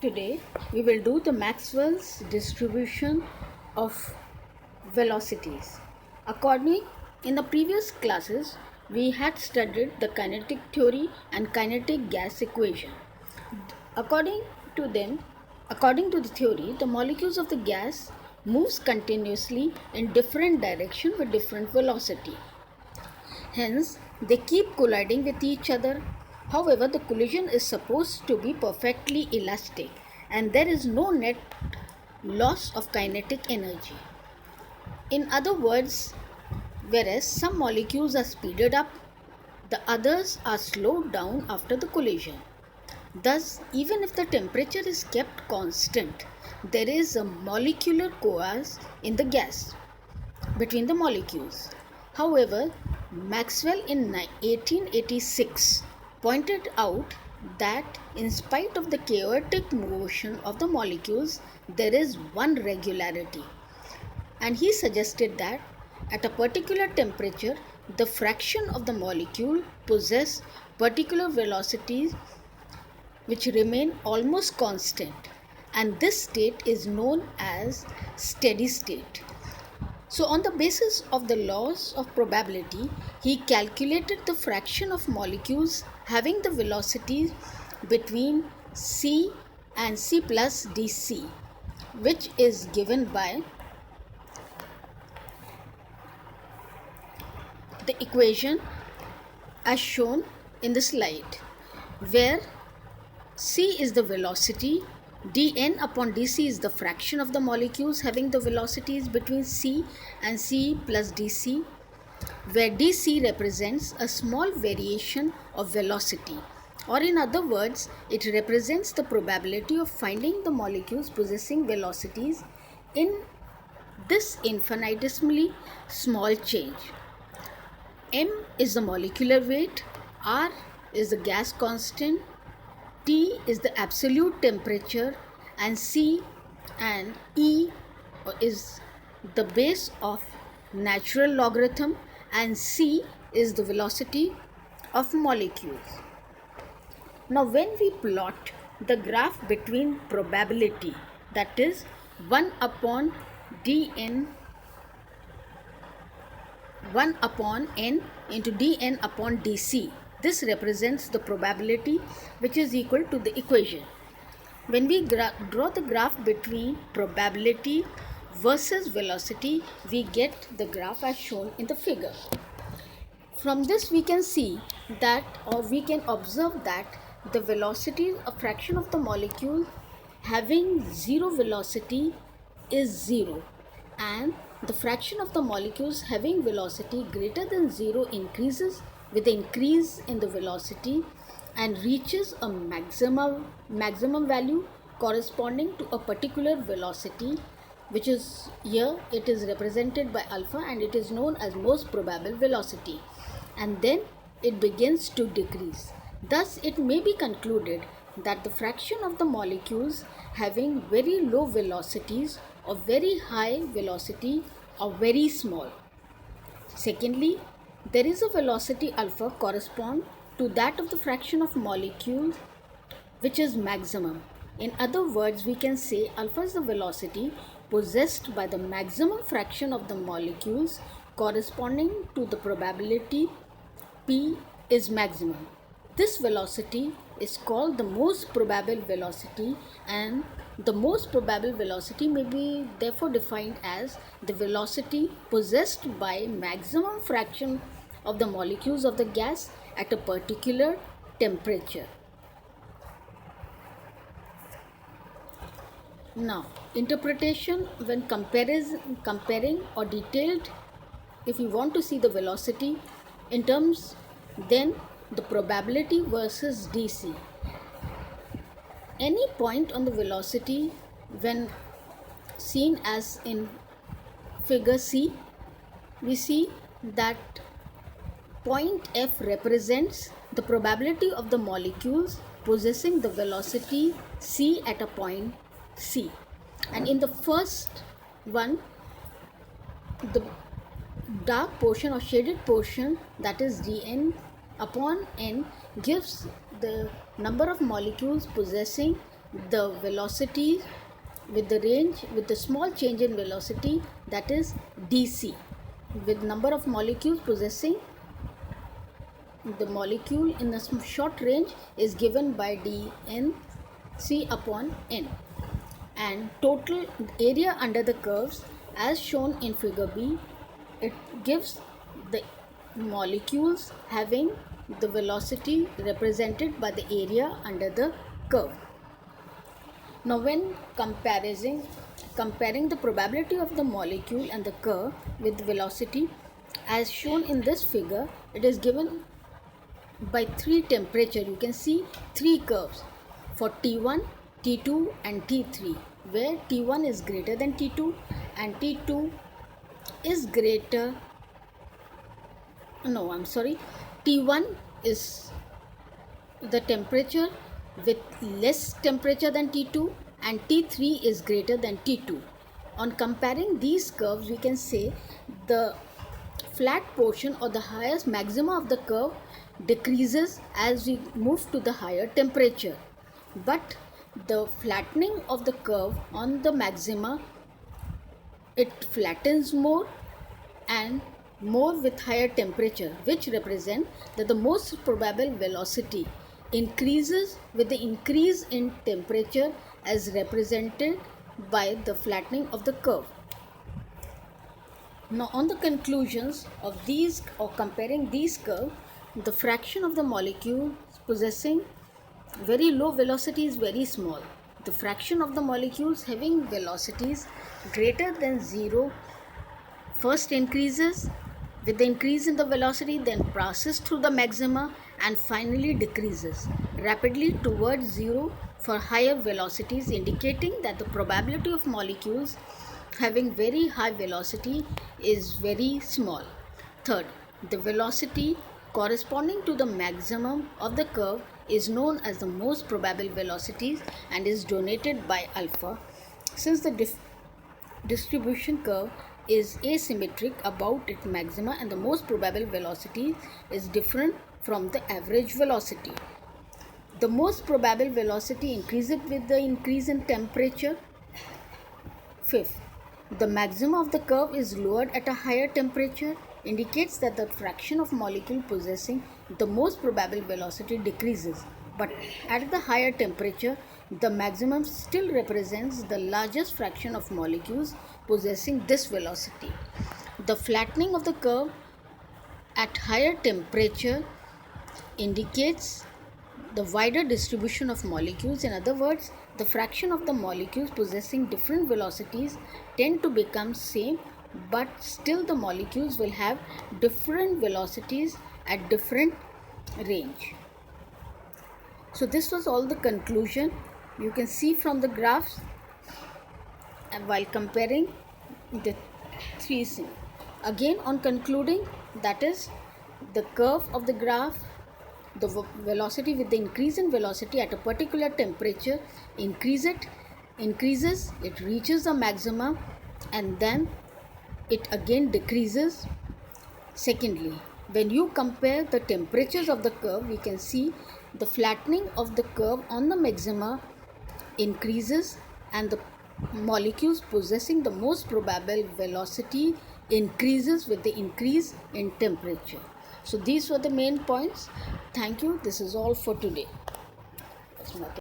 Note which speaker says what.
Speaker 1: Today we will do the Maxwell's distribution of velocities. According in the previous classes we had studied the kinetic theory and kinetic gas equation. According to them, according to the theory, the molecules of the gas moves continuously in different direction with different velocity. Hence, they keep colliding with each other. However, the collision is supposed to be perfectly elastic and there is no net loss of kinetic energy. In other words, whereas some molecules are speeded up, the others are slowed down after the collision. Thus, even if the temperature is kept constant, there is a molecular coerce in the gas between the molecules. However, Maxwell in 1886 pointed out that in spite of the chaotic motion of the molecules, there is one regularity. And he suggested that at a particular temperature, the fraction of the molecule possess particular velocities which remain almost constant, and this state is known as steady state. So on the basis of the laws of probability, he calculated the fraction of molecules having the velocities between c and c plus dc, which is given by the equation as shown in the slide, where c is the velocity, dn upon dc is the fraction of the molecules having the velocities between c and c plus dc, where dc represents a small variation of velocity, or in other words, it represents the probability of finding the molecules possessing velocities in this infinitesimally small change. M is the molecular weight, R is the gas constant, T is the absolute temperature, and C and E is the base of natural logarithm, and C is the velocity of molecules. Now when we plot the graph between probability, that is 1 upon dn 1 upon n into dn upon dc, this represents the probability which is equal to the equation. When we draw the graph between probability versus velocity, we get the graph as shown in the figure. From this we can see that, or we can observe that the velocity, a fraction of the molecule having zero velocity is 0, and the fraction of the molecules having velocity greater than 0 increases with the increase in the velocity and reaches a maximum value corresponding to a particular velocity, which is here it is represented by alpha and it is known as most probable velocity, and then it begins to decrease. Thus it may be concluded that the fraction of the molecules having very low velocities or very high velocity are very small. Secondly, there is a velocity alpha correspond to that of the fraction of molecule which is maximum. In other words, we can say alpha is the velocity possessed by the maximum fraction of the molecules corresponding to the probability P is maximum. This velocity is called the most probable velocity, and the most probable velocity may be therefore defined as the velocity possessed by maximum fraction of the molecules of the gas at a particular temperature. Now, interpretation when comparing or detailed, if we want to see the velocity in terms, then the probability versus dc. Any point on the velocity when seen as in figure C, we see that point F represents the probability of the molecules possessing the velocity c at a point C, and in the first one, the dark portion or shaded portion, that is dn upon n, gives the number of molecules possessing the velocity with the range with the small change in velocity, that is dc, with number of molecules possessing the molecule in a short range is given by dnc upon n, and total area under the curves as shown in figure B, it gives the molecules having the velocity represented by the area under the curve. Now when comparing the probability of the molecule and the curve with velocity as shown in this figure, it is given by three temperature. You can see three curves for T1, T2 and T3, where T1 is greater than T2 and T2 is greater, no I'm sorry, T1 is the temperature with less temperature than T2 and T3 is greater than T2. On comparing these curves, we can say the flat portion or the highest maxima of the curve decreases as we move to the higher temperature, but the flattening of the curve on the maxima, it flattens more and more with higher temperature, which represent that the most probable velocity increases with the increase in temperature as represented by the flattening of the curve. Now on the conclusions of these or comparing these curves, the fraction of the molecule possessing very low velocity is very small. The fraction of the molecules having velocities greater than 0 first increases with the increase in the velocity, then passes through the maxima and finally decreases rapidly towards 0 for higher velocities, indicating that the probability of molecules having very high velocity is very small. Third, the velocity corresponding to the maximum of the curve is known as the most probable velocities and is denoted by alpha, since the distribution curve is asymmetric about its maxima and the most probable velocity is different from the average velocity. The most probable velocity increases with the increase in temperature. Fifth, the maxima of the curve is lowered at a higher temperature, indicates that the fraction of molecule possessing the most probable velocity decreases, but at the higher temperature the maximum still represents the largest fraction of molecules possessing this velocity. The flattening of the curve at higher temperature indicates the wider distribution of molecules. In other words, the fraction of the molecules possessing different velocities tend to become same, but still the molecules will have different velocities at different range. So this was all the conclusion. You can see from the graphs while comparing the three things. Again, on concluding, that is the curve of the graph, the velocity with the increase in velocity at a particular temperature increases, it reaches the maximum and then it again decreases. Secondly, when you compare the temperatures of the curve, we can see the flattening of the curve on the maxima increases and the molecules possessing the most probable velocity increases with the increase in temperature. So these were the main points. Thank you. This is all for today.